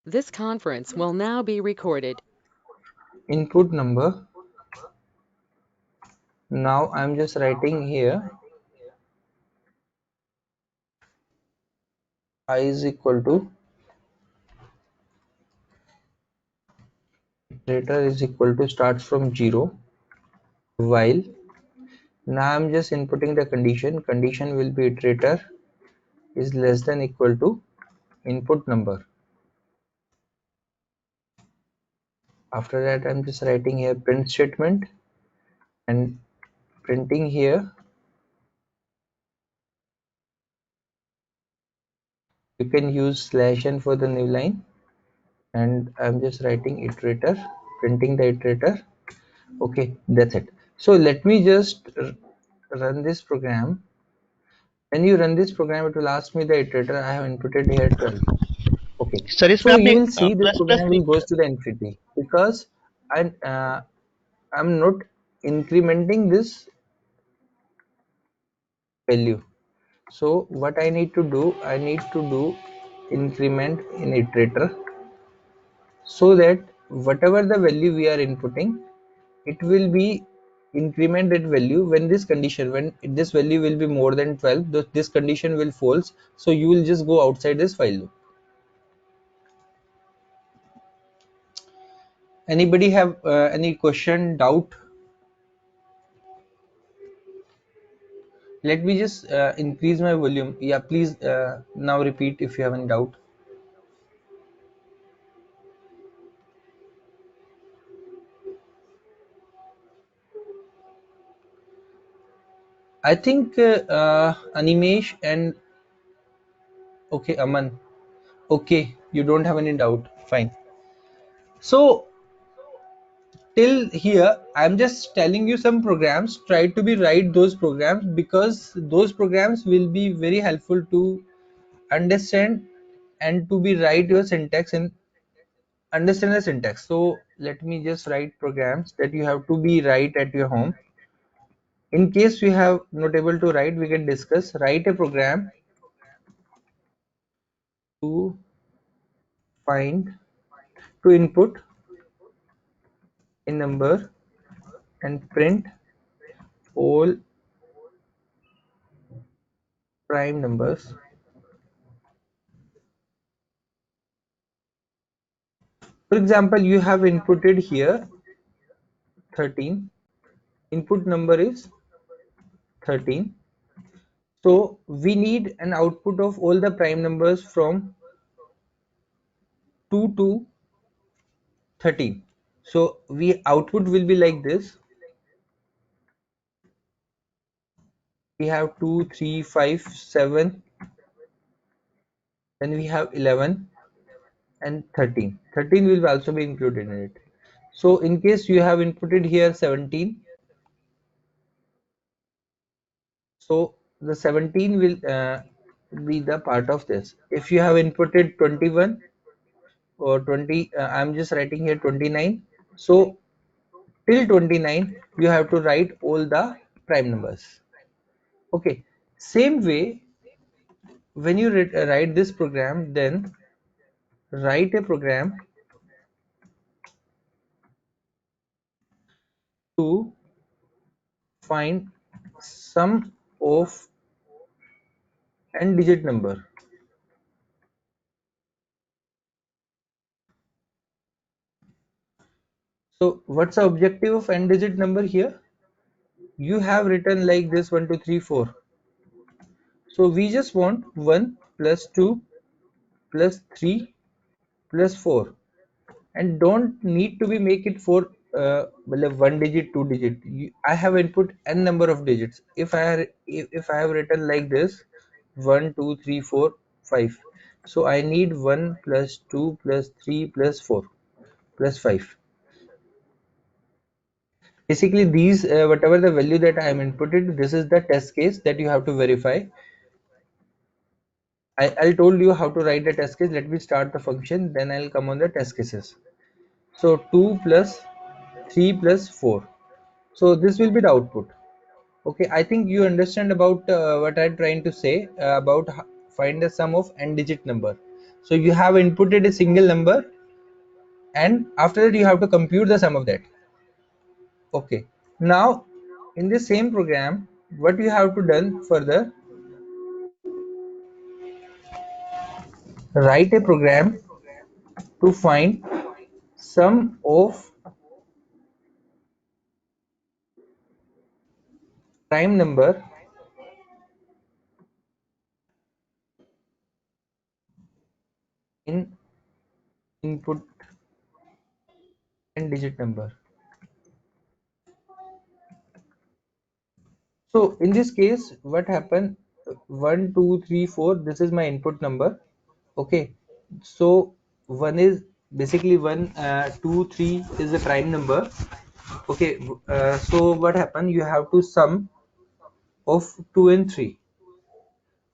This conference will now be recorded. Input number. Now I'm just writing here I is equal to iterator is equal to starts from 0 while. Now I'm just inputting the condition will be iterator is less than equal to input number. After that I'm just writing here print statement and printing here. You can use /n for the new line, and I'm just writing iterator, printing the iterator. Okay, that's it. So let me just run this program. When you run this program, it will ask me the iterator. I have inputted here 12. Okay, sir इसमें so you आपने will see this plus plus program will goes to the infinity because I'm not incrementing this value. So what I need to do, I need to do increment in iterator so that whatever the value we are inputting, it will be increment that value when this condition, when this value will be more than 12, this condition will false, so you will just go outside this while loop. Anybody have any question, doubt? Let me just increase my volume. Yeah, please now repeat if you have any doubt. I think Animesh and okay, Aman. Okay, you don't have any doubt. Fine. So till here I'm just telling you some programs. Try to be write those programs because those programs will be very helpful to understand and to be write your syntax and understand the syntax. So let me just write programs that you have to be write at your home. In case you have not able to write, we can discuss. Write a program to find, to input a number and print all prime numbers. For example, you have inputted here 13. Input number is 13. So we need an output of all the prime numbers from 2 to 13. So we output will be like this. We have 2, 3, 5, 7, then we have 11 and 13. 13 will also be included in it. So in case you have inputted here 17, so the 17 will be the part of this. If you have inputted 21 or 20, I'm just writing here 29. So till 29 you have to write all the prime numbers. Okay, same way when you write this program, then write a program to find sum of n digit number. So what's the objective of n digit number here? You have written like this 1 2 3 4. So we just want 1 plus 2 plus 3 plus 4, and don't need to be make it for one digit, two digit. I have input n number of digits. If I have written like this 1 2 3 4 5, so I need 1 plus 2 plus 3 plus 4 plus 5. Basically these whatever the value that I am inputted, this is the test case that you have to verify. I'll told you how to write the test case. Let me start the function, then I'll come on the test cases. So 2 plus 3 plus 4. So this will be the output. Okay, I think you understand about what I'm trying to say about find the sum of n digit number. So you have inputted a single number, and after that you have to compute the sum of that. Okay, now in the same program, what you have to done further, write a program to find sum of prime number in input and digit number. So in this case, what happened? 1, 2, 3, 4. This is my input number. Okay. So one is basically one, 2, 3 is the prime number. Okay. So what happened? You have to sum of 2 and 3.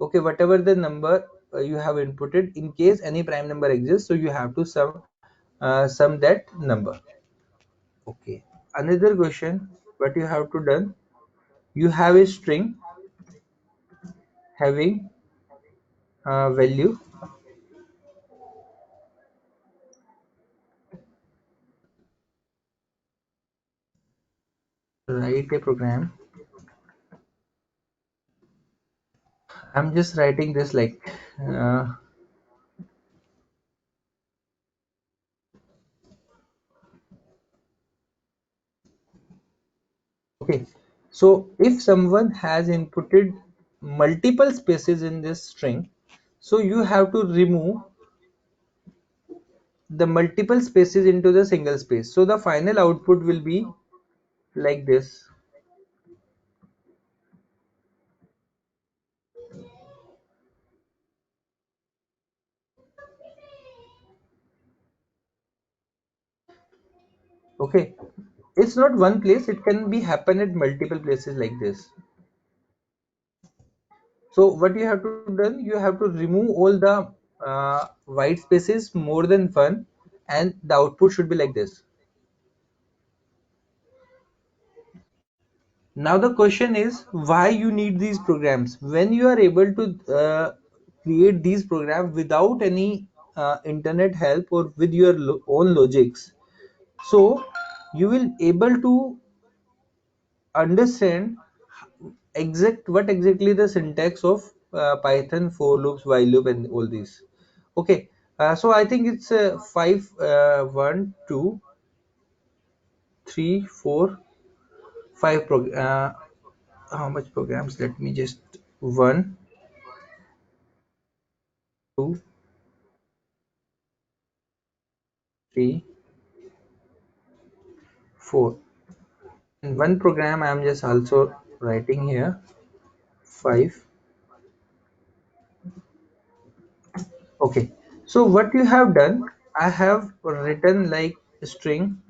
Okay. Whatever the number you have inputted, in case any prime number exists, so you have to sum that number. Okay. Another question. What you have to done? You have a string having value. Write a program. I'm just writing this like okay. So if someone has inputted multiple spaces in this string, so you have to remove the multiple spaces into the single space. So the final output will be like this. Okay. It's not one place, it can be happen at multiple places like this. So what you have to done, you have to remove all the white spaces more than one, and the output should be like this. Now the question is why you need these programs. When you are able to create these programs without any internet help or with your own logics, so you will able to understand what exactly the syntax of Python, for loops, while loop, and all these. Okay, so I think it's 5, 1, 2, 3, 4, 5 how much programs? Let me just 1, 2, 3, 4. In one program I am just also writing here 5. Okay, so what you have done, I have written like string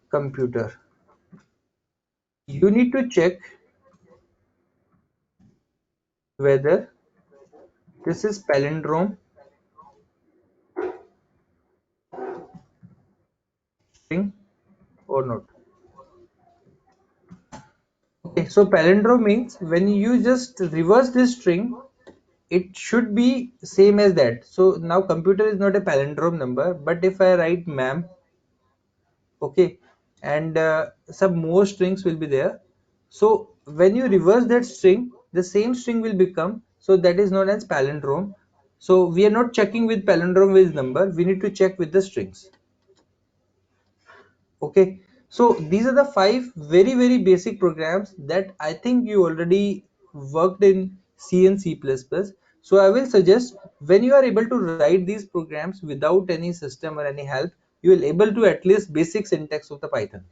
computer. You need to check whether this is palindrome string or not. Okay, so palindrome means when you just reverse this string, it should be same as that. So now computer is not a palindrome number, but if I write ma'am, okay, and some more strings will be there. So when you reverse that string, the same string will become, so that is known as palindrome. So we are not checking with palindrome with number, we need to check with the strings. Okay, so these are the 5 very very basic programs that I think you already worked in C and C++. So I will suggest, when you are able to write these programs without any system or any help, you will able to at least basic syntax of the Python.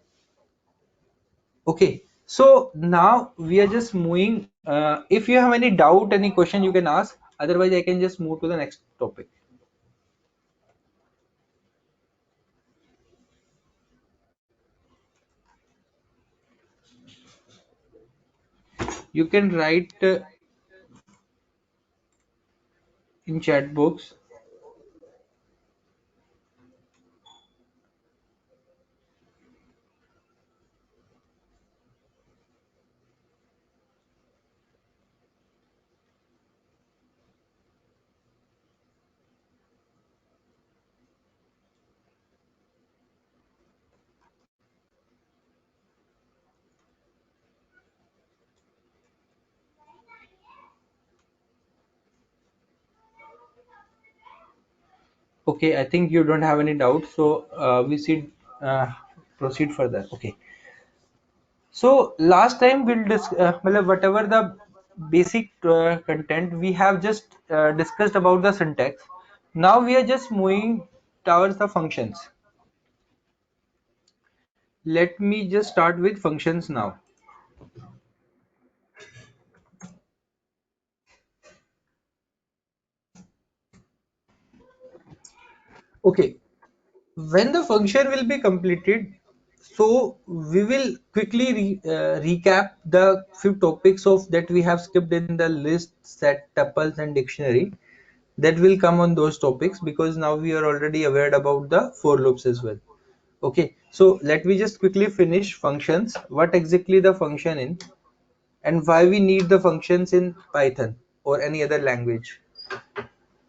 Okay, so now we are just moving. If you have any doubt, any question, you can ask. Otherwise, I can just move to the next topic. You can write in chat box. Okay, I think you don't have any doubt, so we should uh, proceed further. Okay. So last time we'll मतलब whatever the basic content we have just discussed about the syntax. Now we are just moving towards the functions. Let me just start with functions now. Okay, when the function will be completed, so we will quickly recap the few topics of that we have skipped in the list, set, tuples, and dictionary. That will come on those topics because now we are already aware about the for loops as well. Okay, so let me just quickly finish functions. What exactly the function in, and why we need the functions in Python or any other language.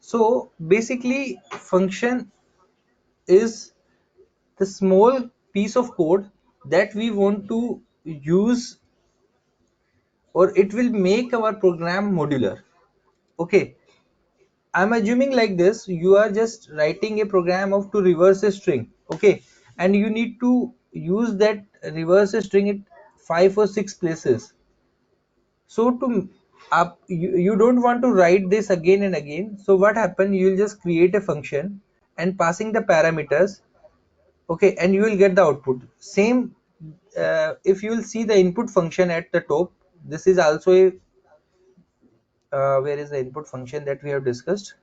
So basically, function is the small piece of code that we want to use, or it will make our program modular. Okay, I'm assuming like this, you are just writing a program of to reverse a string. Okay, and you need to use that reverse a string at 5 or 6 places. So to you don't want to write this again and again. So what happen, you'll just create a function and passing the parameters. Okay, and you will get the output. Same if you will see the input function at the top, this is also a where is the input function that we have discussed.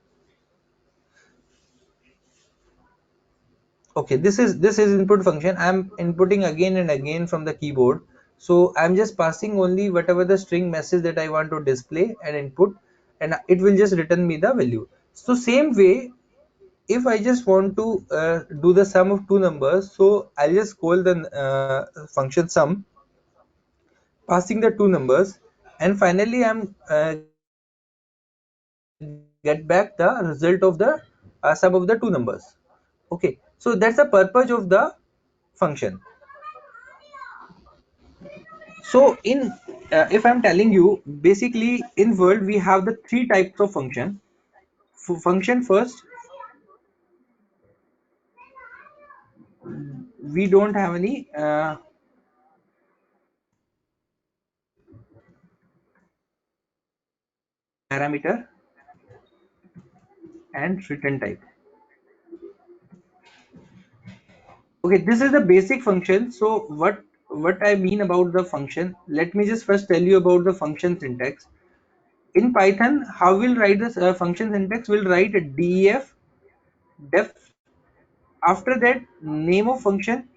Okay, this is input function. I'm inputting again and again from the keyboard, so I'm just passing only whatever the string message that I want to display and input, and it will just return me the value. So same way, if I just want to do the sum of two numbers, so I'll just call the function sum, passing the two numbers, and finally I'm get back the result of the sum of the two numbers. Okay, so that's the purpose of the function. So in if I'm telling you, basically in world we have the three types of function. Function first, we don't have any parameter and return type. Okay, this is the basic function. So what I mean about the function, let me just first tell you about the function syntax. In Python, how we'll write this function syntax, we'll write a def, def, after that name of function,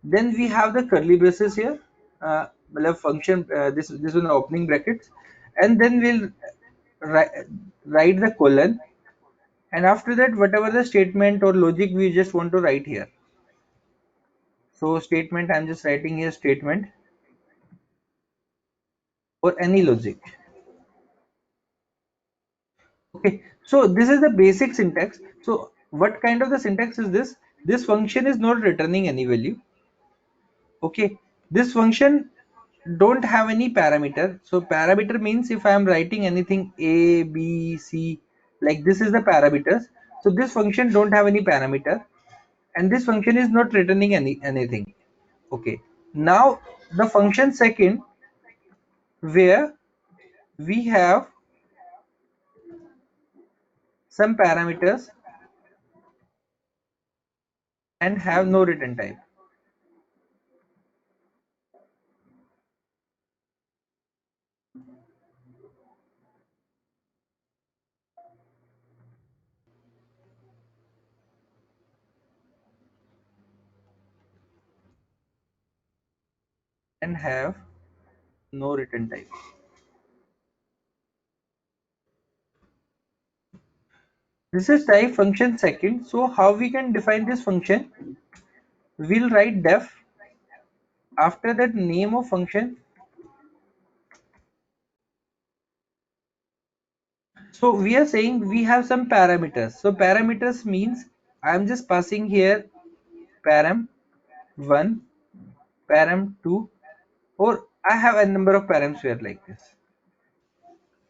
then we have the curly braces here, मतलब function, this is the opening brackets, and then we'll write, write the colon, and after that whatever the statement or logic we just want to write here. So statement, I'm just writing here statement, or any logic. Okay, so this is the basic syntax. So what kind of the syntax is this? This function is not returning any value. Okay, this function don't have any parameter. So parameter means if I am writing anything a b c, like this is the parameters. So this function don't have any parameter, and this function is not returning anything. Okay, now the function second, where we have some parameters and have no return type, and have no return type. This is type function second. So how we can define this function? We'll write def, after that name of function. So we are saying we have some parameters. So parameters means I'm just passing here param 1, param 2, or I have a number of params here like this.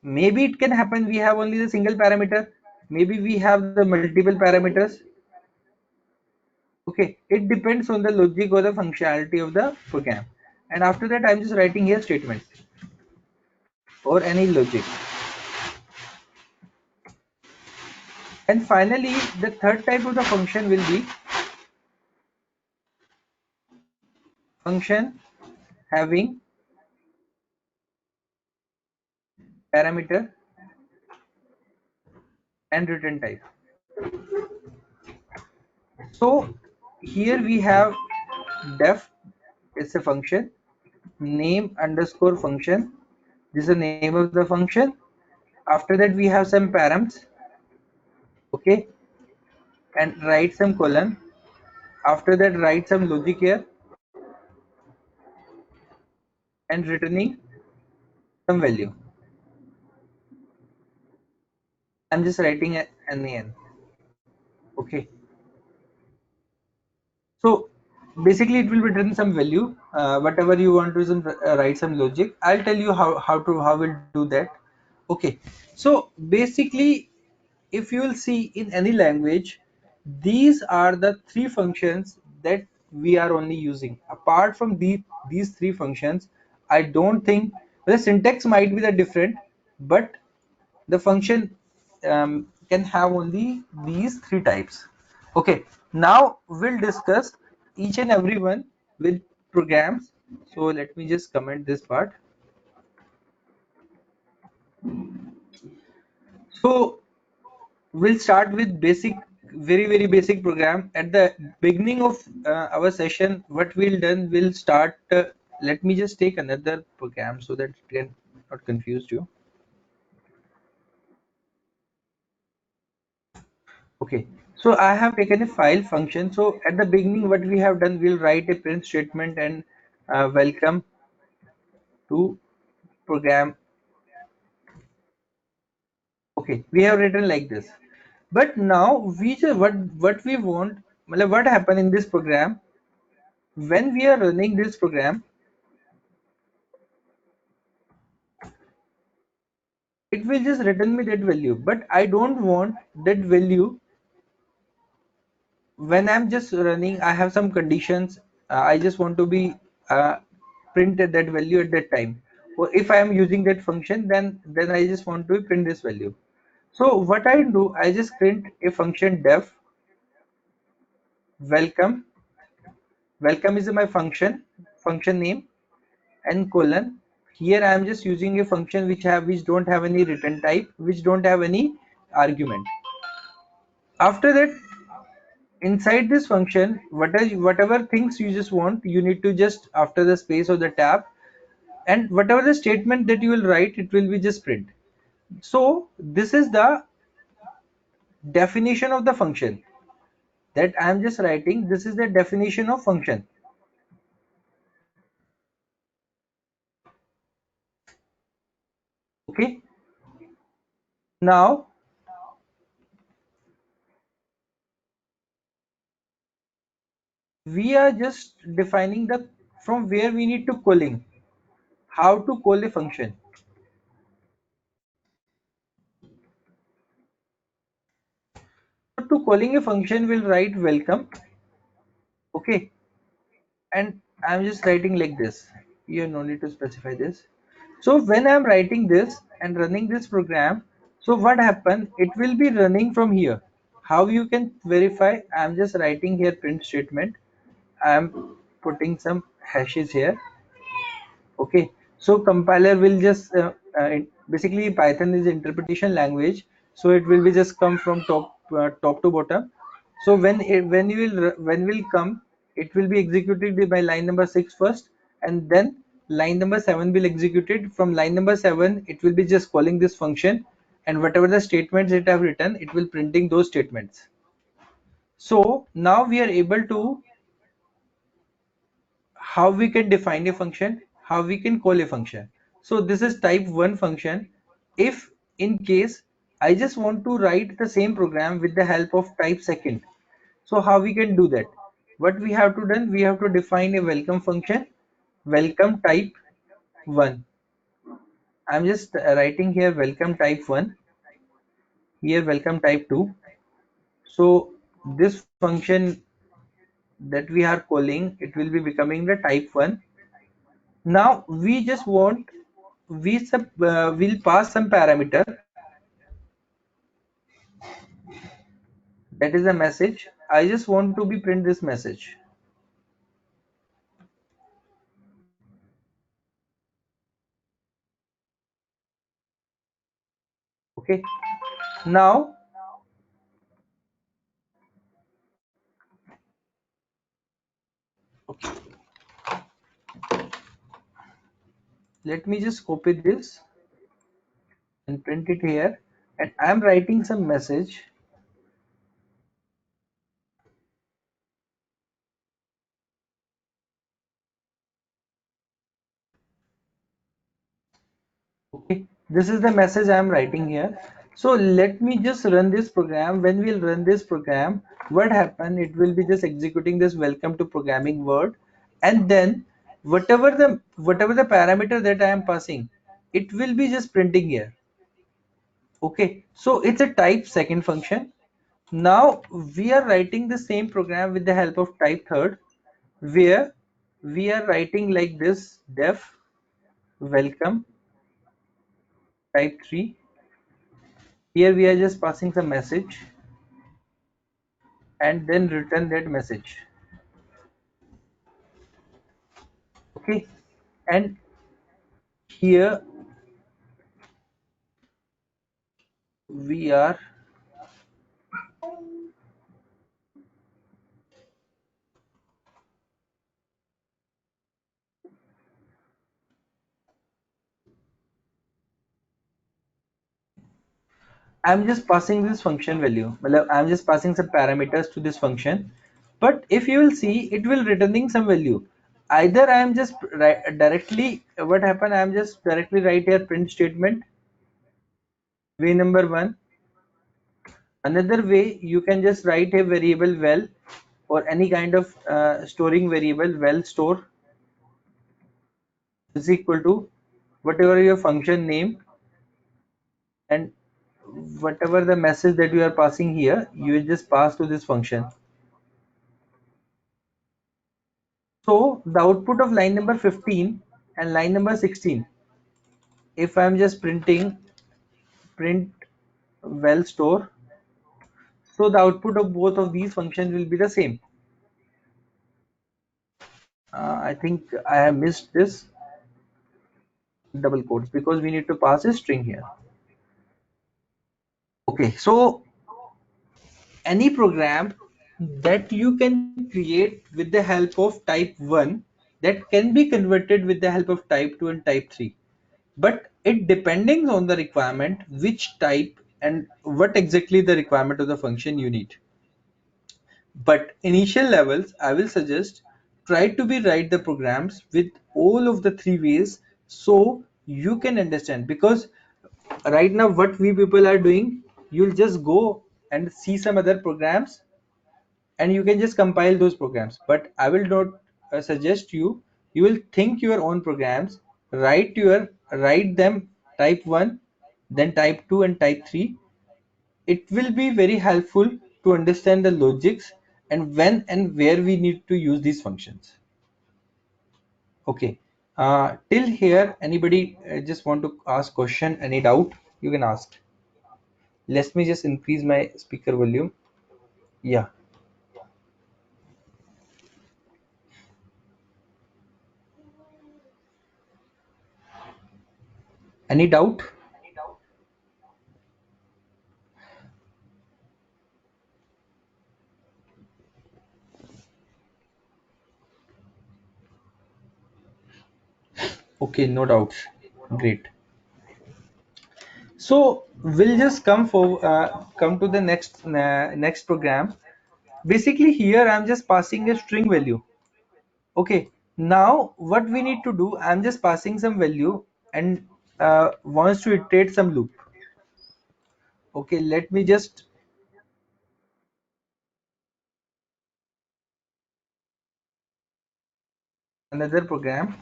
Maybe it can happen we have only the single parameter. maybe we have the multiple parameters. Okay, it depends on the logic or the functionality of the program. And after that, I'm just writing here statement or any logic. And finally, the third type of the function will be function having parameter and return type. So here we have def, it's a function, name underscore function. This is the name of the function. After that, we have some params, okay, and write some colon. After that, write some logic here and returning some value. I'm just writing an n. Okay. So basically, it will return some value. Whatever you want to write some logic. I'll tell you how we'll do that. Okay. So basically, if you will see in any language, these are the three functions that we are only using. Apart from these three functions, I don't think the syntax might be the different, but the function can have only these three types. Okay, now we'll discuss each and every one with programs. So let me just comment this part. So we'll start with basic, very basic program. At the beginning of our session, what we'll start, let me just take another program so that it can not confuse you. Okay, so I have taken a file function. So at the beginning, what we have done, we'll write a print statement and welcome to program. Okay, we have written like this. But now we just what we want, what happened in this program when we are running this program, it will just return me that value. But I don't want that value when I'm just running. I have some conditions. I just want to be uh, printed that value at that time. Or if I am using that function, then I just want to print this value. So what I do, I just print a function def welcome. Welcome is my function name, and colon. Here I am just using a function which don't have any return type, which don't have any argument. After that, inside this function, whatever things you just want, you need to just after the space or the tab, and whatever the statement that you will write, it will be just print. So this is the definition of the function that I am just writing. This is the definition of function. Okay, now we are just defining the from where we need to calling, how to call a function. So to calling a function, we'll write welcome. Okay, and I'm just writing like this. You no need to specify this. So when I'm writing this and running this program, so what happened? It will be running from here. How you can verify? I'm just writing here print statement. I'm putting some hashes here. Okay, so compiler will just basically Python is interpretation language, so it will be just come from top to bottom. So when will come, it will be executed by line number 6 first, and then line number 7 will executed. From line number 7, it will be just calling this function, and whatever the statements it have written, it will printing those statements. So now we are able to how we can define a function, how we can call a function. So this is type 1 function. If in case I just want to write the same program with the help of type second, so how we can do that? What we have to done, we have to define a welcome function, welcome type 1. I'm just writing here welcome type 1. here welcome type 2. So this function that we are calling, it will be becoming the type 1. Now we just want, will pass some parameter, that is a message. I just want to be print this message. Okay, now let me just copy this and print it here, and I am writing some message. Okay, this is the message I am writing here. So let me just run this program. When we'll run this program, what happen, it will be just executing this welcome to programming word, and then whatever the parameter that I am passing, it will be just printing here. Okay, so it's a type second function. Now we are writing the same program with the help of type third, where we are writing like this: def welcome type 3. Here we are just passing some message and then return that message. Okay, and here we are I'm just passing this function value. I'm just passing some parameters to this function, but if you will see, it will returning some value. Either I am just directly, what happened, I am just directly write here print statement way number 1. Another way, you can just write a variable well, or any kind of storing variable well store is equal to whatever your function name, and whatever the message that you are passing here, you will just pass to this function. So the output of line number 15 and line number 16, if I'm just printing print well store, so the output of both of these functions will be the same. I think I have missed this double quotes because we need to pass a string here. Okay, so any program that you can create with the help of type 1, that can be converted with the help of type 2 and type 3, but it depending on the requirement which type and what exactly the requirement of the function you need. But initial levels, I will suggest, try to be write the programs with all of the three ways, so you can understand. Because right now what we people are doing, you'll just go and see some other programs and you can just compile those programs, but I will not suggest you. You will think your own programs, write them type 1, then type 2 and type 3. It will be very helpful to understand the logics and when and where we need to use these functions. Okay, till here anybody just want to ask question, any doubt, you can ask. Let me just increase my speaker volume. Yeah, any doubt? Okay, no doubts. Great. So we'll just come to the next program. Basically here I'm just passing a string value. Okay, now what we need to do, I'm just passing some value and wants to iterate some loop. Okay, let me just another program.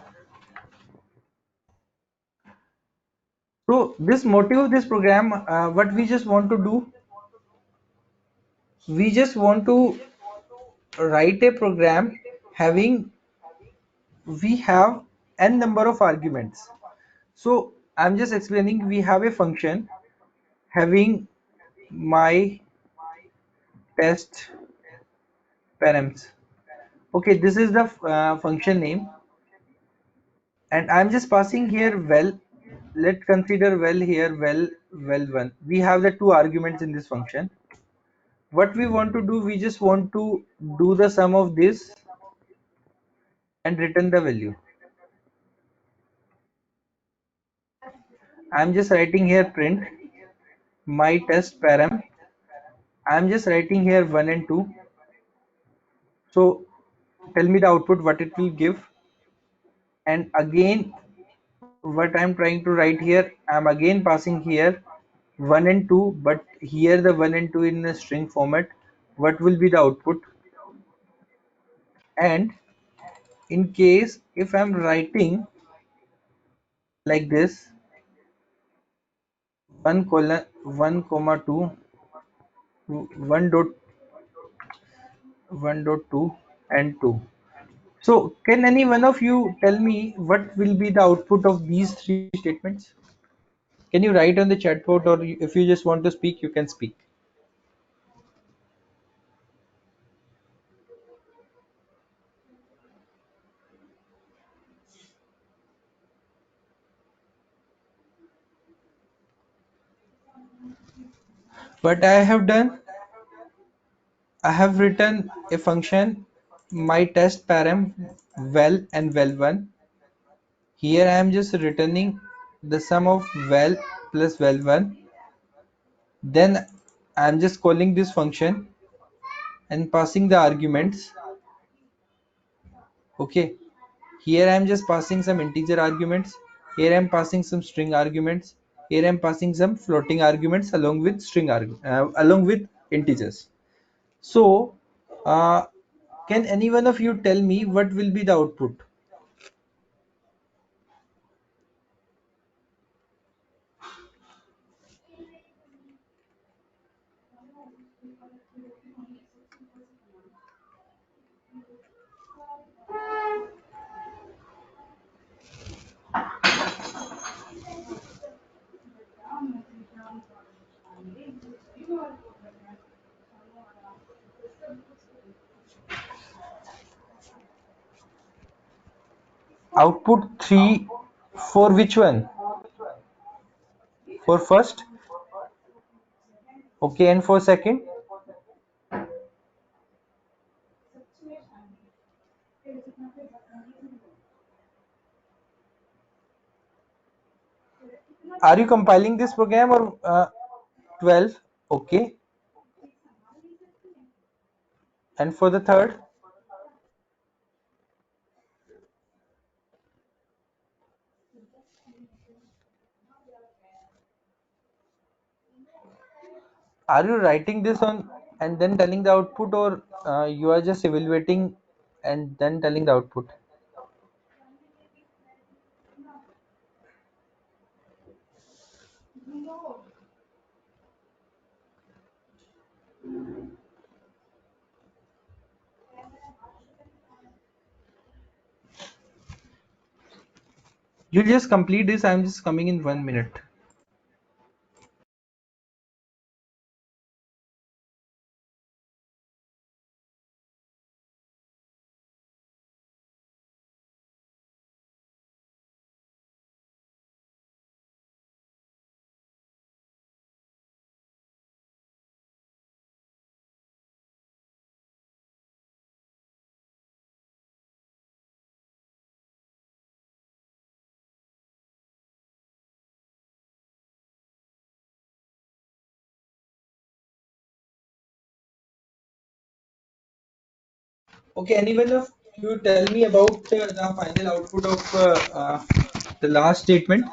So this motive, this program, what we just want to do, we just want to write a program having, we have n number of arguments. So I'm just explaining, we have a function having my test params. Okay, this is the function name, and I'm just passing here well. Let's consider well here, well1. We have the two arguments in this function. What we want to do, we just want to do the sum of this and return the value. I'm just writing here print my test param. I'm just writing here 1 and 2. So tell me the output what it will give. And again, what I'm trying to write here, I'm again passing here 1 and 2, but here the 1 and 2 in a string format. What will be the output? And in case if I'm writing like this, 1 colon 1 comma 2, 1 dot 1 dot 2 and 2. So can any one of you tell me what will be the output of these three statements? Can you write on the chat board, or if you just want to speak, you can speak. What I have done, I have written a function my test param well and well1. Here I am just returning the sum of well plus well1. Then I am just calling this function and passing the arguments. Okay, here I am just passing some integer arguments. Here I am passing some string arguments. Here I am passing some floating arguments along with along with integers. So, can any one of you tell me what will be the output? Output 3 for which one? For first? Okay, and for second? Are you compiling this program or 12? Okay. And for the third? Are you writing this on and then telling the output, or you are just evaluating and then telling the output? You just complete this. I'm just coming in 1 minute. Okay, anyone of you tell me about the final output of the last statement?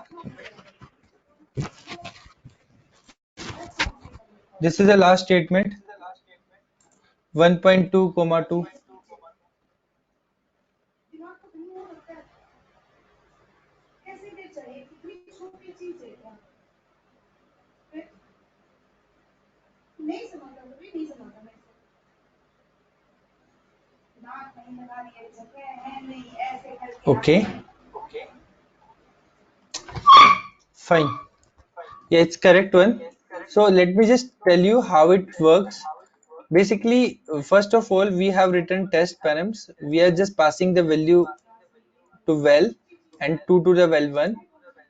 This is the last statement. 1.2 comma 2. Okay, fine. Yeah, it's correct one. So let me just tell you how it works. Basically, first of all, we have written test params. We are just passing the value to val and 2 to the val 1.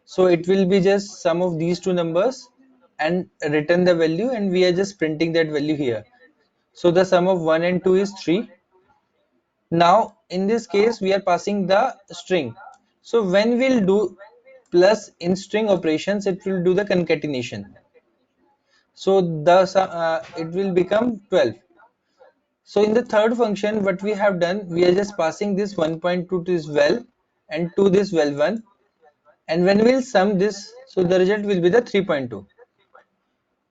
So it will be just sum of these two numbers and return the value, and we are just printing that value here. So the sum of 1 and 2 is 3. Now in this case we are passing the string. So when we'll do plus in string operations, it will do the concatenation. So it will become 12. So in the third function, what we have done, we are just passing this 1.2 to this val and to this val 1, and when we'll sum this, so the result will be the 3.2.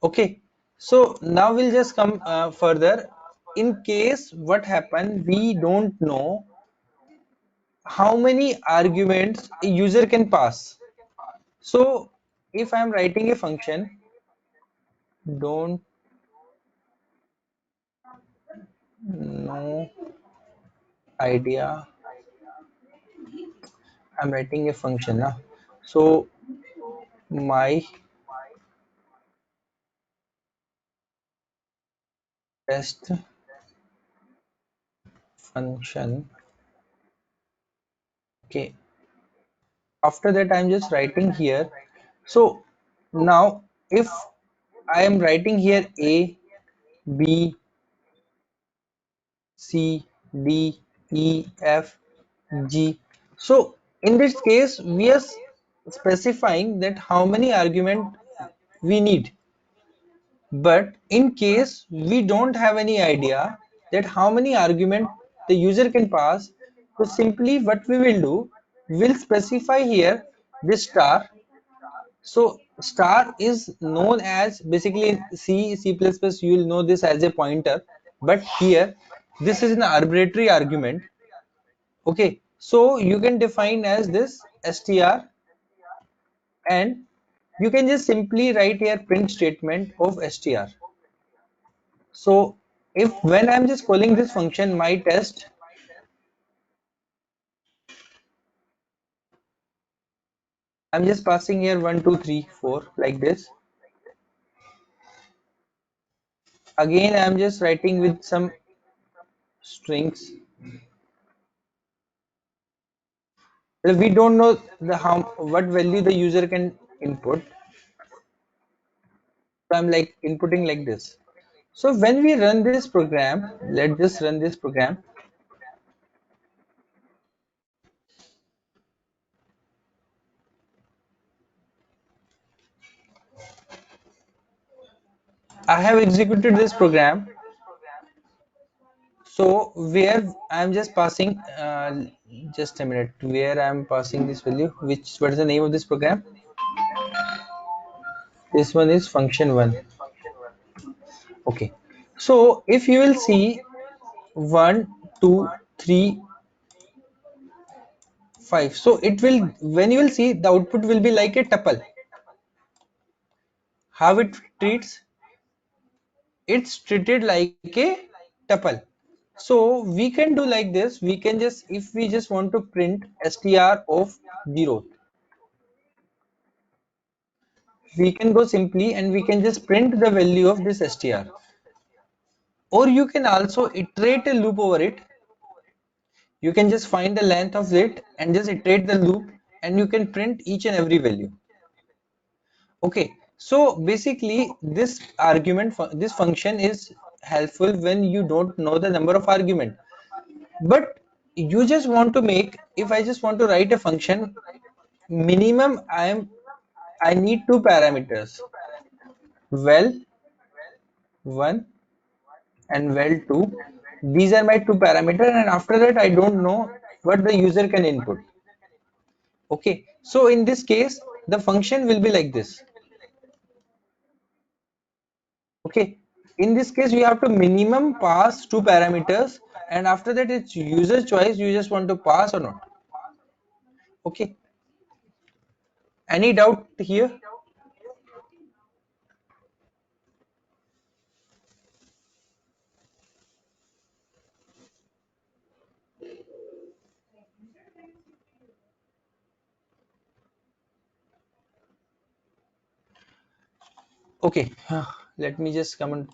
Okay, so now we'll just come further. In case what happened, we don't know how many arguments a user can pass. So if I'm writing a function, don't no idea, I'm writing a function now. So my test function. Okay, after that I'm just writing here. So now if I am writing here A, B, C, D, E, F, G. So in this case we are specifying that how many argument we need. But in case we don't have any idea that how many argument the user can pass, so simply what we will do, we'll specify here this star. So star is known as, basically in C++, you will know this as a pointer, but here this is an arbitrary argument. Okay, so you can define as this str, and you can just simply write here print statement of str. So if when I'm just calling this function my test, I'm just passing here 1 2 3 4 like this. Again I'm just writing with some strings. Well, we don't know the how what value the user can input, so I'm like inputting like this. So when we run this program, let's just run this program. I have executed this program. So where I'm just passing, just a minute, where I'm passing this value, what is the name of this program? This one is function one. Okay. So if you will see 1, 2, 3, 5. So it will, when you will see, the output will be like a tuple. How it treats? It's treated like a tuple. So we can do like this. We can just, if we just want to print str of 0, we can go simply and we can just print the value of this str. Or you can also iterate a loop over it. You can just find the length of it and just iterate the loop, and you can print each and every value. Okay, so basically this this function is helpful when you don't know the number of argument, but you just want to make, if I just want to write a function, minimum I need two parameters, val 1 and val 2. These are my two parameters, and after that I don't know what the user can input. Okay, so in this case the function will be like this. Okay, in this case you have to minimum pass two parameters, and after that it's user choice, you just want to pass or not. Okay, Any doubt here? Okay, let me just comment.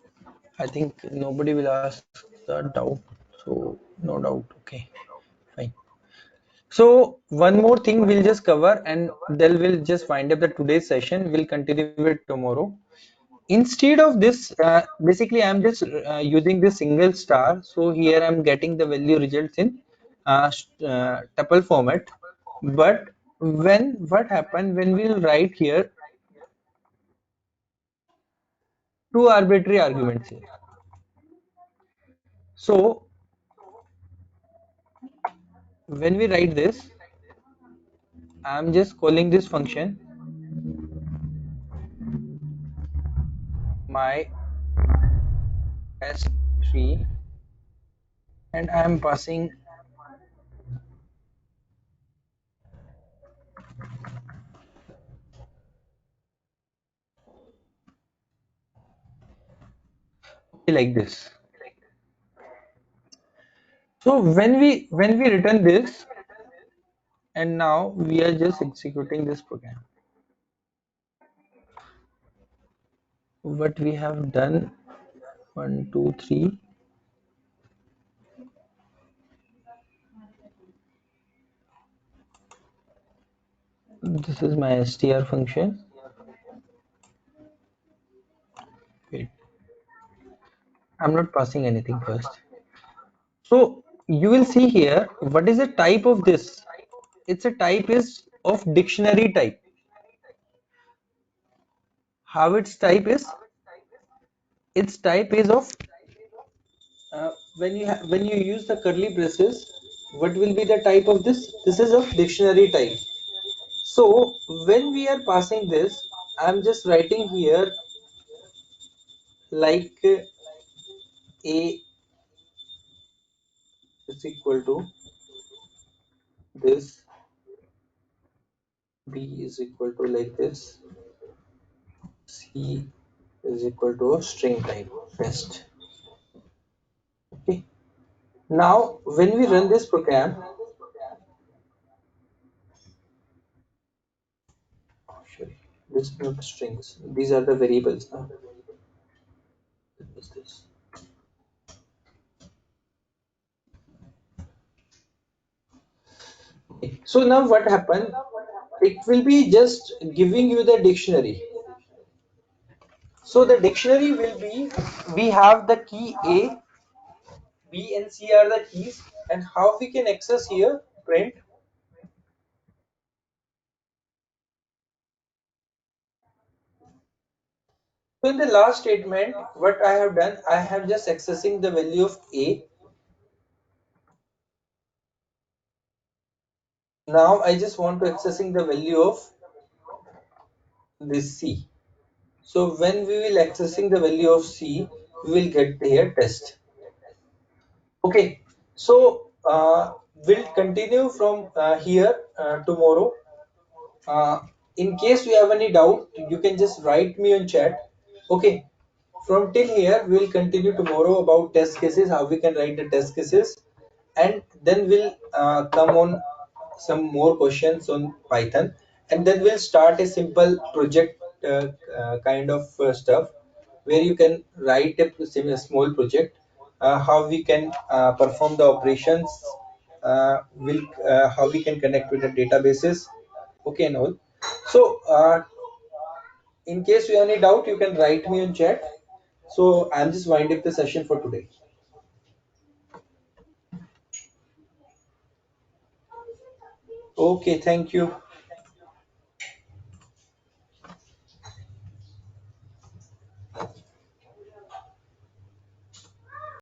I think nobody will ask the doubt, so no doubt. Okay, fine. So one more thing we'll just cover, and then we'll just wind up the today's session. We'll continue it tomorrow. Instead of this, basically I'm just using the single star. So here I'm getting the value results in tuple format. But when what happened when we'll write here two arbitrary arguments here. So when we write this, I'm just calling this function my s3, and I'm passing like this. So when we return this, and now we are just executing this program. What we have done, 1 2 3, this is my str function. Wait, I'm not passing anything first. So you will see here what is the type of this. It's a type is of dictionary type. How its type is? Its type is of when you use the curly braces, what will be the type of this? This is of dictionary type. So when we are passing this, I'm just writing here like a is equal to this, b is equal to like this, c is equal to a string type test. Okay. Now when we run this program, sorry, this is not strings. These are the variables now. What is this? Okay. So now what happened? It will be just giving you the dictionary. So the dictionary will be, we have the key A, B and C are the keys, and how we can access here, print. So in the last statement, what I have done, I have just accessing the value of A. Now I just want to accessing the value of this C. So when we will accessing the value of C, we will get here test. Okay, so we'll continue from here tomorrow. Uh, in case you have any doubt, you can just write me on chat. Okay, from till here, we will continue tomorrow about test cases, how we can write the test cases, and then we'll come on some more questions on Python, and then we'll start a simple project kind of stuff where you can write a small project, how we can perform the operations, will how we can connect with the databases, okay, and all. So in case you have any doubt, you can write me on chat. So I'm just winding up the session for today. Okay, thank you.